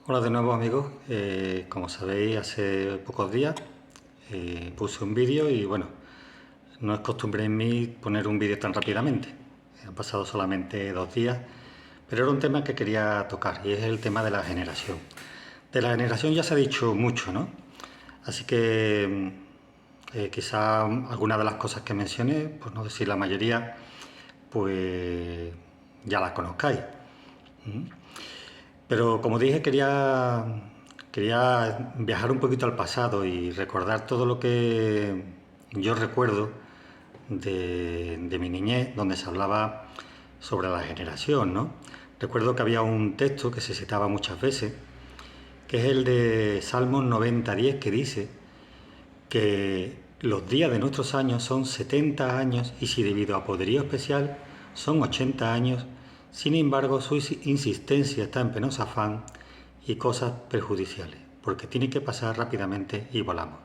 Hola de nuevo amigos. Como sabéis, hace pocos días puse un vídeo y bueno, no es costumbre en mí poner un vídeo tan rápidamente. Han pasado solamente 2 días, pero era un tema que quería tocar y es el tema de la generación. De la generación ya se ha dicho mucho, ¿no? Así que quizá algunas de las cosas que mencioné, por no decir la mayoría, pues ya las conozcáis. Pero como dije, quería viajar un poquito al pasado y recordar todo lo que yo recuerdo de mi niñez, donde se hablaba sobre la generación, ¿no? Recuerdo que había un texto que se citaba muchas veces, que es el de Salmos 90:10, que dice que los días de nuestros años son 70 años y si debido a poderío especial son 80 años, sin embargo su insistencia está en penoso afán y cosas perjudiciales, porque tiene que pasar rápidamente y volamos.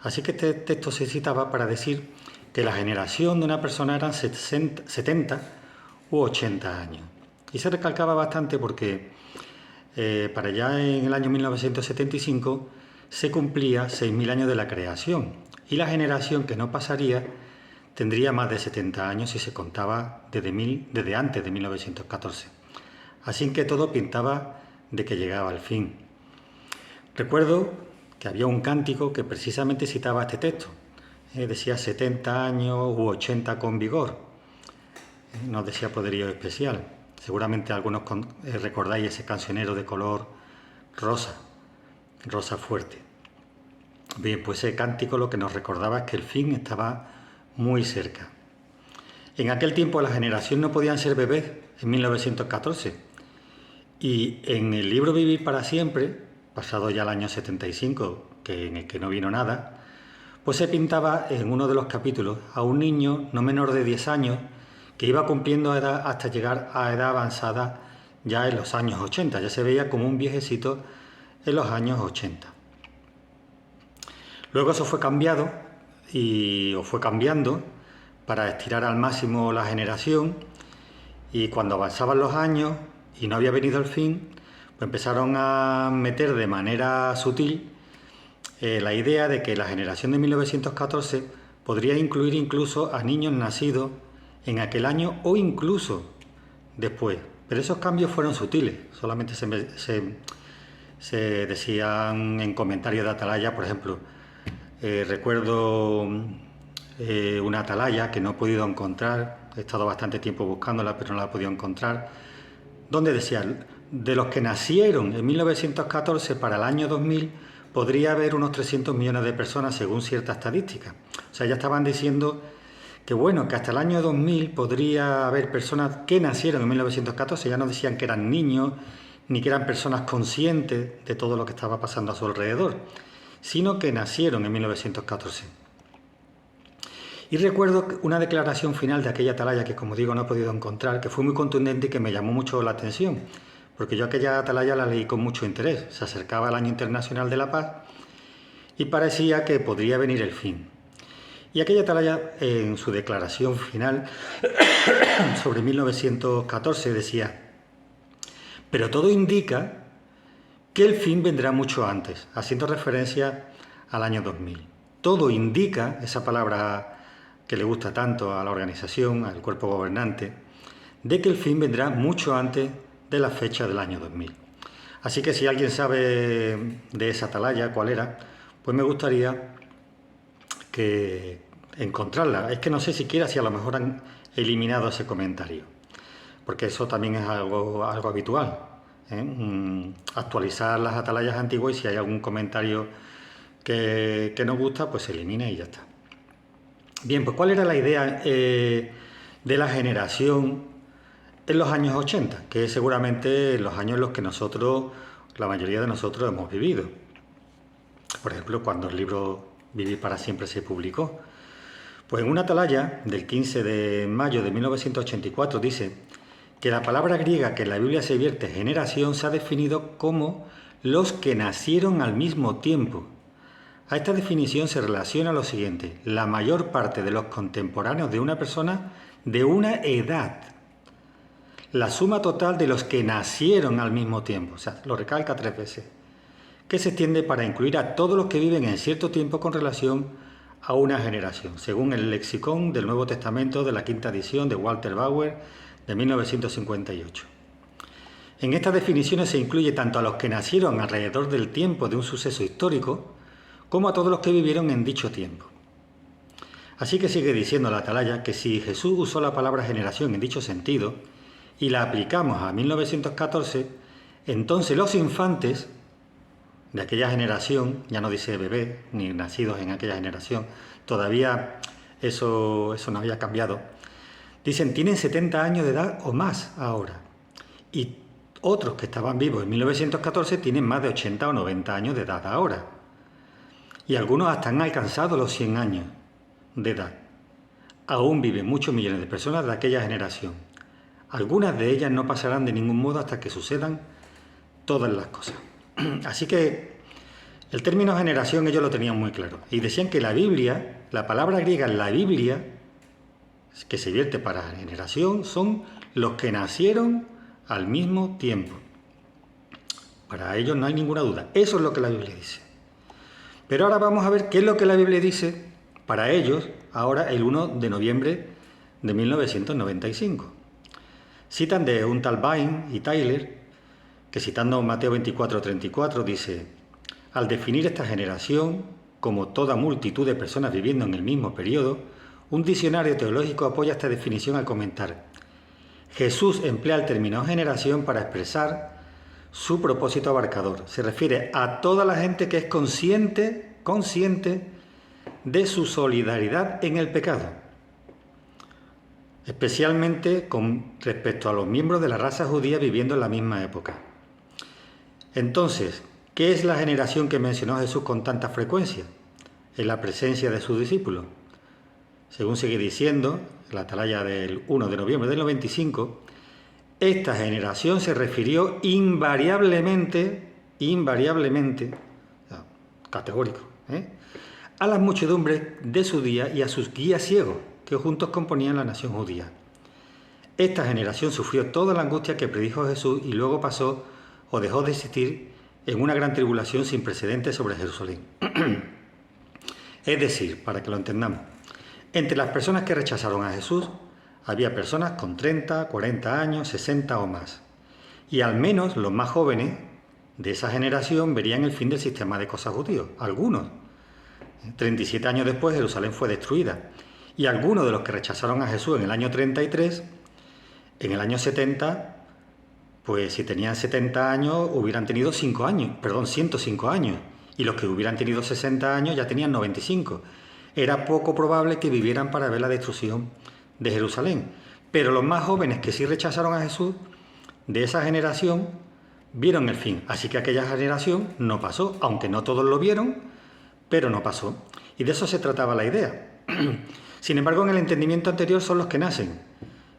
Así que este texto se citaba para decir que la generación de una persona eran 70 u 80 años. Y se recalcaba bastante porque para allá en el año 1975 se cumplía 6.000 años de la creación y la generación que no pasaría tendría más de 70 años si se contaba desde antes de 1914. Así que todo pintaba de que llegaba al fin. Recuerdo que había un cántico que precisamente citaba este texto. Decía 70 años u 80 con vigor. No decía poderío especial. Seguramente algunos recordáis ese cancionero de color rosa, rosa fuerte. Bien, pues ese cántico lo que nos recordaba es que el fin estaba muy cerca. En aquel tiempo la generación no podían ser bebés, en 1914. Y en el libro Vivir para siempre, pasado ya el año 75, en el que no vino nada, pues se pintaba en uno de los capítulos a un niño no menor de 10 años que iba cumpliendo edad hasta llegar a edad avanzada ya en los años 80. Ya se veía como un viejecito en los años 80. Luego eso fue cambiado o fue cambiando para estirar al máximo la generación, y cuando avanzaban los años y no había venido el fin, pues empezaron a meter de manera sutil la idea de que la generación de 1914 podría incluir incluso a niños nacidos en aquel año o incluso después. Pero esos cambios fueron sutiles, solamente se decían en comentarios de Atalaya. Por ejemplo, recuerdo una atalaya que no he podido encontrar, he estado bastante tiempo buscándola pero no la he podido encontrar, donde decía, de los que nacieron en 1914 para el año 2000 podría haber unos 300 millones de personas según cierta estadística. O sea, ya estaban diciendo que bueno, que hasta el año 2000 podría haber personas que nacieron en 1914, ya no decían que eran niños, ni que eran personas conscientes de todo lo que estaba pasando a su alrededor, sino que nacieron en 1914. Y recuerdo una declaración final de aquella atalaya que, como digo, no he podido encontrar, que fue muy contundente y que me llamó mucho la atención, porque yo aquella atalaya la leí con mucho interés. Se acercaba el Año Internacional de la Paz y parecía que podría venir el fin. Y aquella atalaya, en su declaración final sobre 1914, decía: pero todo indica que el fin vendrá mucho antes, haciendo referencia al año 2000. Todo indica, esa palabra que le gusta tanto a la organización, al cuerpo gobernante, de que el fin vendrá mucho antes de la fecha del año 2000. Así que si alguien sabe de esa atalaya, cuál era, pues me gustaría que encontrarla. Es que no sé siquiera si a lo mejor han eliminado ese comentario, porque eso también es algo habitual, ¿eh? Actualizar las atalayas antiguas, y si hay algún comentario que nos gusta, pues se elimina y ya está. Bien, pues ¿cuál era la idea de la generación en los años 80? Que es seguramente los años en los que la mayoría de nosotros hemos vivido. Por ejemplo, cuando el libro Vivir para siempre se publicó. Pues en una atalaya del 15 de mayo de 1984 dice que la palabra griega que en la Biblia se vierte generación se ha definido como los que nacieron al mismo tiempo. A esta definición se relaciona lo siguiente: la mayor parte de los contemporáneos de una persona de una edad. la suma total de los que nacieron al mismo tiempo, o sea, lo recalca 3 veces, que se extiende para incluir a todos los que viven en cierto tiempo con relación a una generación, según el lexicón del Nuevo Testamento de la quinta edición de Walter Bauer de 1958. En estas definiciones se incluye tanto a los que nacieron alrededor del tiempo de un suceso histórico, como a todos los que vivieron en dicho tiempo. Así que sigue diciendo la Atalaya que si Jesús usó la palabra generación en dicho sentido y la aplicamos a 1914, entonces los infantes de aquella generación, ya no dice bebé ni nacidos en aquella generación, todavía eso no había cambiado, dicen tienen 70 años de edad o más ahora. Y otros que estaban vivos en 1914 tienen más de 80 o 90 años de edad ahora. Y algunos hasta han alcanzado los 100 años de edad. Aún viven muchos millones de personas de aquella generación. Algunas de ellas no pasarán de ningún modo hasta que sucedan todas las cosas. Así que el término generación ellos lo tenían muy claro. Y decían que la Biblia, la palabra griega en la Biblia, que se vierte para generación, son los que nacieron al mismo tiempo. Para ellos no hay ninguna duda. Eso es lo que la Biblia dice. Pero ahora vamos a ver qué es lo que la Biblia dice para ellos, ahora el 1 de noviembre de 1995. Citan de un tal Bain y Tyler, que citando Mateo 24:34 dice: al definir esta generación como toda multitud de personas viviendo en el mismo periodo, un diccionario teológico apoya esta definición al comentar: Jesús emplea el término generación para expresar su propósito abarcador. Se refiere a toda la gente que es consciente de su solidaridad en el pecado, especialmente con respecto a los miembros de la raza judía viviendo en la misma época. Entonces, ¿qué es la generación que mencionó Jesús con tanta frecuencia en la presencia de sus discípulos? Según sigue diciendo la Atalaya del 1 de noviembre del 95, esta generación se refirió invariablemente, categórico, a las muchedumbres de su día y a sus guías ciegos, que juntos componían la nación judía. Esta generación sufrió toda la angustia que predijo Jesús y luego pasó o dejó de existir en una gran tribulación sin precedentes sobre Jerusalén. Es decir, para que lo entendamos, entre las personas que rechazaron a Jesús, había personas con 30, 40 años, 60 o más. Y al menos los más jóvenes de esa generación verían el fin del sistema de cosas judío. Algunos. 37 años después Jerusalén fue destruida. Y algunos de los que rechazaron a Jesús en el año 33, en el año 70, pues si tenían 70 años hubieran tenido 105 años. Y los que hubieran tenido 60 años ya tenían 95. Era poco probable que vivieran para ver la destrucción de Jerusalén. Pero los más jóvenes que sí rechazaron a Jesús, de esa generación, vieron el fin. Así que aquella generación no pasó, aunque no todos lo vieron, pero no pasó. Y de eso se trataba la idea. Sin embargo, en el entendimiento anterior son los que nacen,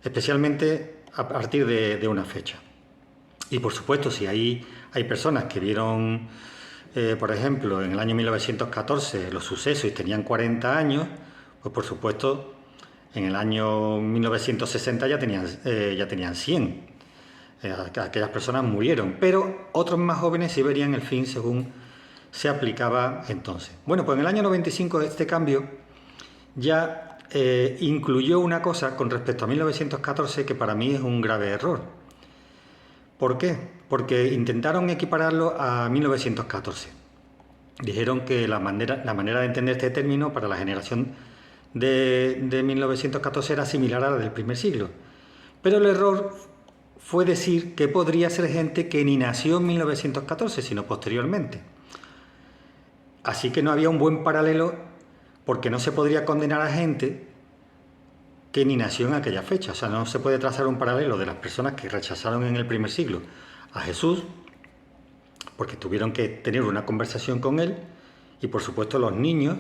especialmente a partir de una fecha. Y por supuesto, si hay personas que vieron, por ejemplo, en el año 1914 los sucesos y tenían 40 años, pues por supuesto, en el año 1960 ya tenían 100. Aquellas personas murieron, pero otros más jóvenes sí verían el fin según se aplicaba entonces. Bueno, pues en el año 95 este cambio ya incluyó una cosa con respecto a 1914 que para mí es un grave error. ¿Por qué? Porque intentaron equipararlo a 1914. Dijeron que la manera de entender este término para la generación de 1914 era similar a la del primer siglo. Pero el error fue decir que podría ser gente que ni nació en 1914, sino posteriormente. Así que no había un buen paralelo, porque no se podría condenar a gente que ni nació en aquella fecha. O sea, no se puede trazar un paralelo de las personas que rechazaron en el primer siglo a Jesús, porque tuvieron que tener una conversación con él, y por supuesto los niños,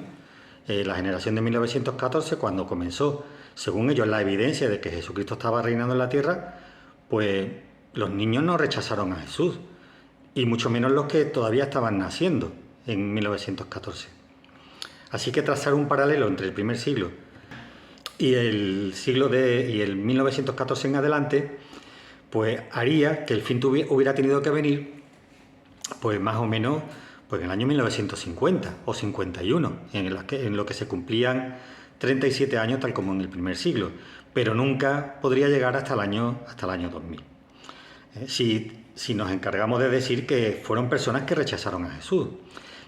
la generación de 1914, cuando comenzó, según ellos, la evidencia de que Jesucristo estaba reinando en la tierra, pues los niños no rechazaron a Jesús, y mucho menos los que todavía estaban naciendo en 1914. Así que trazar un paralelo entre el primer siglo y el 1914 en adelante, pues haría que el fin hubiera tenido que venir, pues más o menos, pues en el año 1950 o 51, en lo que se cumplían 37 años, tal como en el primer siglo, pero nunca podría llegar hasta el año 2000. Si nos encargamos de decir que fueron personas que rechazaron a Jesús.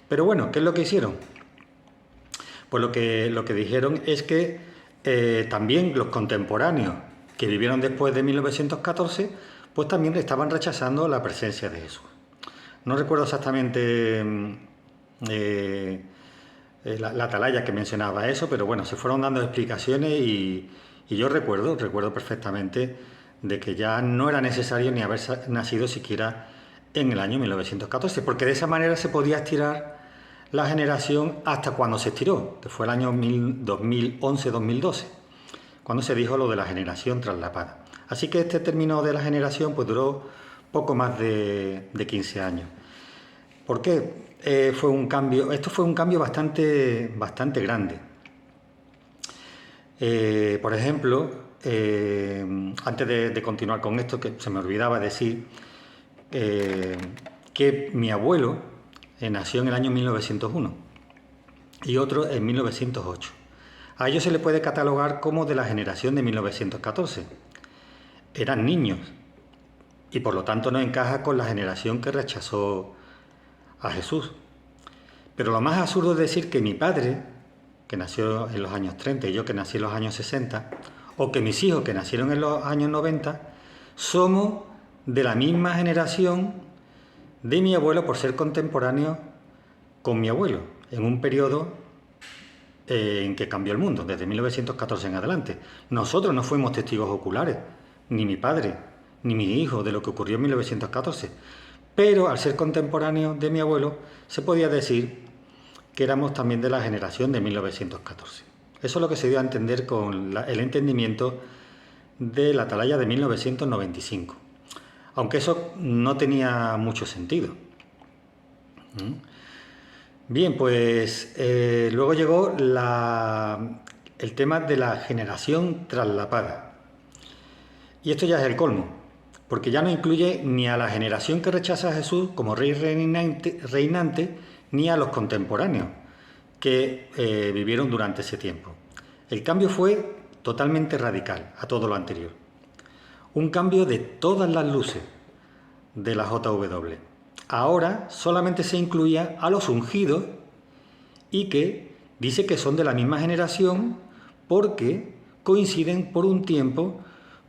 Pero bueno, ¿qué es lo que hicieron? Pues lo que dijeron es que también los contemporáneos que vivieron después de 1914, pues también estaban rechazando la presencia de Jesús. No recuerdo exactamente la atalaya que mencionaba eso, pero bueno, se fueron dando explicaciones y yo recuerdo perfectamente de que ya no era necesario ni haber nacido siquiera en el año 1914, porque de esa manera se podía estirar la generación hasta cuando se estiró, que fue el año 2011-2012, cuando se dijo lo de la generación traslapada. Así que este término de la generación pues duró poco más de 15 años. ¿Por qué? Esto fue un cambio bastante grande. Por ejemplo, antes de continuar con esto, que se me olvidaba decir que mi abuelo nació en el año 1901 y otro en 1908. A ellos se le puede catalogar como de la generación de 1914. Eran niños y por lo tanto no encaja con la generación que rechazó a Jesús. Pero lo más absurdo es decir que mi padre, que nació en los años 30 y yo que nací en los años 60, o que mis hijos que nacieron en los años 90, somos de la misma generación de mi abuelo por ser contemporáneos con mi abuelo, en un periodo en que cambió el mundo, desde 1914 en adelante. Nosotros no fuimos testigos oculares, ni mi padre, ni mi hijo, de lo que ocurrió en 1914. Pero al ser contemporáneos de mi abuelo, se podía decir que éramos también de la generación de 1914. Eso es lo que se dio a entender con el entendimiento de la atalaya de 1995. Aunque eso no tenía mucho sentido. Bien, pues luego llegó el tema de la generación traslapada. Y esto ya es el colmo, porque ya no incluye ni a la generación que rechaza a Jesús como rey reinante, ni a los contemporáneos que vivieron durante ese tiempo. El cambio fue totalmente radical a todo lo anterior. Un cambio de todas las luces de la JW. Ahora solamente se incluía a los ungidos y que dice que son de la misma generación porque coinciden por un tiempo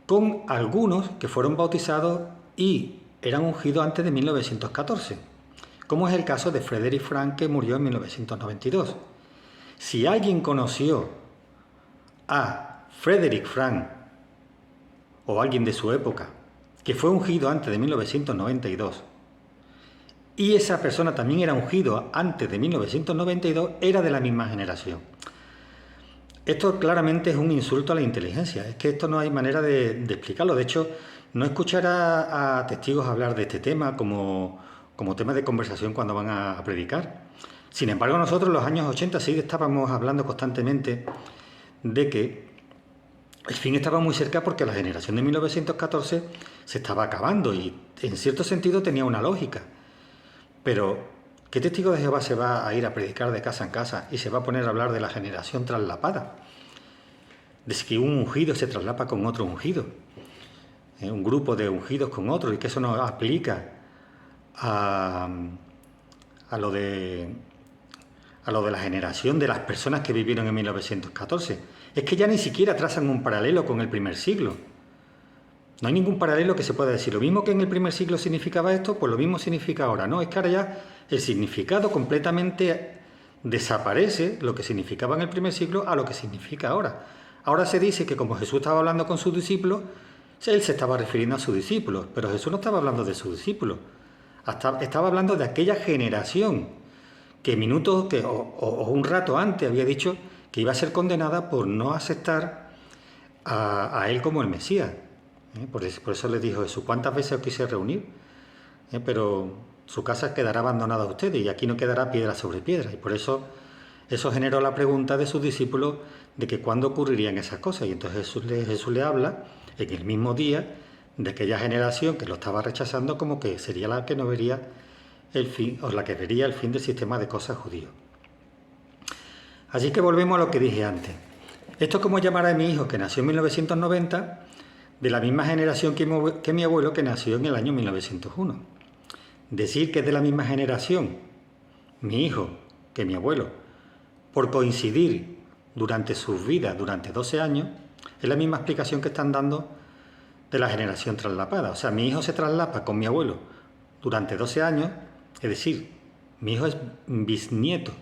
con algunos que fueron bautizados y eran ungidos antes de 1914, como es el caso de Frederick Frank, que murió en 1992. Si alguien conoció a Frederick Frank o alguien de su época que fue ungido antes de 1992 y esa persona también era ungido antes de 1992, era de la misma generación. Esto claramente es un insulto a la inteligencia, es que esto no hay manera de explicarlo. De hecho, no escuchar a testigos hablar de este tema como tema de conversación cuando van a predicar. Sin embargo, nosotros en los años 80 sí estábamos hablando constantemente de que el fin estaba muy cerca porque la generación de 1914 se estaba acabando y en cierto sentido tenía una lógica. Pero, ¿qué testigo de Jehová se va a ir a predicar de casa en casa y se va a poner a hablar de la generación traslapada? De que un ungido se traslapa con otro ungido, un grupo de ungidos con otro, y que eso no aplica a lo de la generación de las personas que vivieron en 1914. Es que ya ni siquiera trazan un paralelo con el primer siglo. No hay ningún paralelo que se pueda decir. Lo mismo que en el primer siglo significaba esto, pues lo mismo significa ahora. No, es que ahora ya el significado completamente desaparece, lo que significaba en el primer siglo, a lo que significa ahora. Ahora se dice que como Jesús estaba hablando con sus discípulos, él se estaba refiriendo a sus discípulos, pero Jesús no estaba hablando de sus discípulos. Estaba hablando de aquella generación que minutos o un rato antes había dicho que iba a ser condenada por no aceptar a él como el Mesías. Por eso les dijo Jesús: ¿cuántas veces os quise reunir? Pero su casa quedará abandonada a ustedes y aquí no quedará piedra sobre piedra. Y por eso generó la pregunta de sus discípulos de que cuándo ocurrirían esas cosas. Y entonces Jesús le habla en el mismo día de aquella generación que lo estaba rechazando como que sería la que no vería el fin, o la que vería el fin del sistema de cosas judío. Así que volvemos a lo que dije antes. Esto es como llamar a mi hijo, que nació en 1990, de la misma generación que mi abuelo, que nació en el año 1901. Decir que es de la misma generación mi hijo que mi abuelo, por coincidir durante sus vidas, durante 12 años, es la misma explicación que están dando de la generación traslapada. O sea, mi hijo se traslapa con mi abuelo durante 12 años, es decir, mi hijo es bisnieto.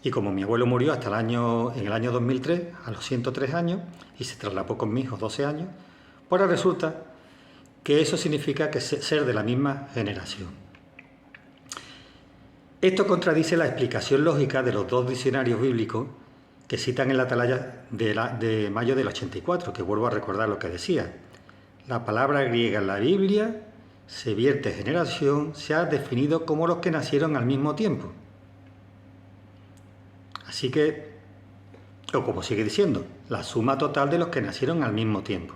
Y como mi abuelo murió en el año 2003, a los 103 años, y se traslapó con mi hijo 12 años, pues ahora resulta que eso significa que ser de la misma generación. Esto contradice la explicación lógica de los dos diccionarios bíblicos que citan en la Atalaya de mayo del 84, que vuelvo a recordar lo que decía. La palabra griega en la Biblia, se vierte generación, se ha definido como los que nacieron al mismo tiempo. Así que, o como sigue diciendo, la suma total de los que nacieron al mismo tiempo.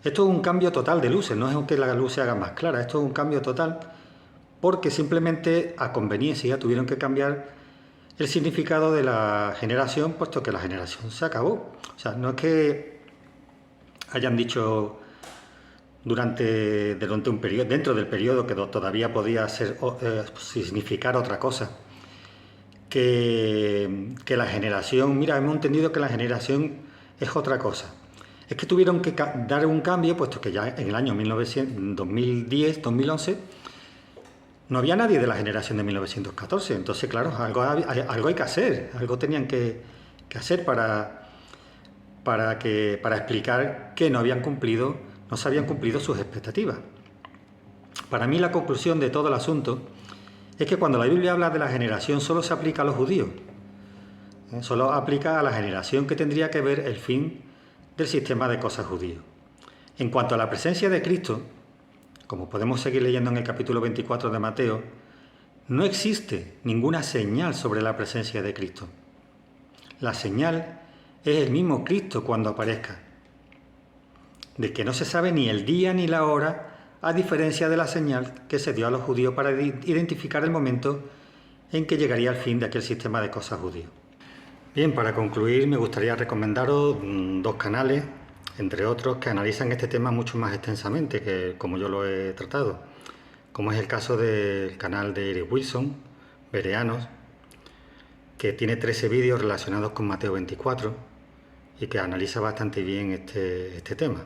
Esto es un cambio total de luces, no es que la luz se haga más clara, esto es un cambio total porque simplemente a conveniencia tuvieron que cambiar el significado de la generación, puesto que la generación se acabó. O sea, no es que hayan dicho durante un periodo, dentro del periodo que todavía podía significar otra cosa, que la generación, mira, hemos entendido que la generación es otra cosa. Es que tuvieron que dar un cambio, puesto que ya en el año 2010, 2011, no había nadie de la generación de 1914. Entonces, claro, algo hay que hacer, algo tenían que hacer para explicar que no se habían cumplido sus expectativas. Para mí la conclusión de todo el asunto es que cuando la Biblia habla de la generación solo se aplica a los judíos. Solo aplica a la generación que tendría que ver el fin del sistema de cosas judío. En cuanto a la presencia de Cristo, como podemos seguir leyendo en el capítulo 24 de Mateo, no existe ninguna señal sobre la presencia de Cristo. La señal es el mismo Cristo cuando aparezca, de que no se sabe ni el día ni la hora, a diferencia de la señal que se dio a los judíos para identificar el momento en que llegaría el fin de aquel sistema de cosas judío. Bien, para concluir me gustaría recomendaros dos canales, entre otros, que analizan este tema mucho más extensamente que como yo lo he tratado, como es el caso del canal de Eric Wilson, Bereanos, que tiene 13 vídeos relacionados con Mateo 24 y que analiza bastante bien este tema.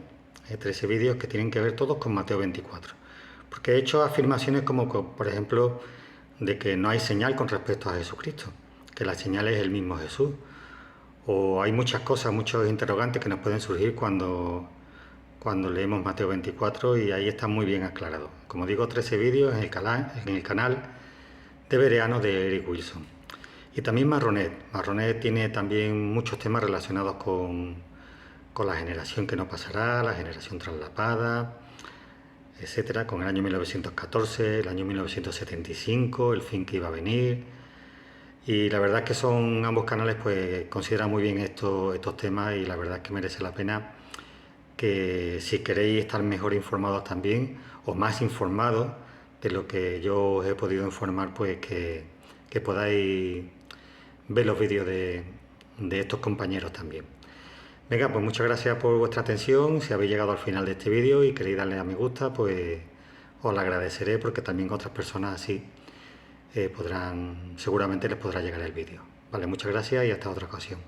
13 vídeos que tienen que ver todos con Mateo 24, porque he hecho afirmaciones como, por ejemplo, de que no hay señal con respecto a Jesucristo, que la señal es el mismo Jesús, o hay muchas cosas, muchos interrogantes que nos pueden surgir cuando leemos Mateo 24 y ahí está muy bien aclarado. Como digo, 13 vídeos en el canal de Bereanos de Eric Wilson. Y también Marronet. Marronet tiene también muchos temas relacionados con la generación que no pasará, la generación traslapada, etcétera, con el año 1914, el año 1975, el fin que iba a venir. Y la verdad es que son ambos canales, pues consideran muy bien estos temas y la verdad es que merece la pena que, si queréis estar mejor informados también o más informados de lo que yo os he podido informar, pues que podáis ver los vídeos de estos compañeros también. Venga, pues muchas gracias por vuestra atención. Si habéis llegado al final de este vídeo y queréis darle a me gusta, pues os lo agradeceré, porque también otras personas así seguramente les podrá llegar el vídeo. Vale, muchas gracias y hasta otra ocasión.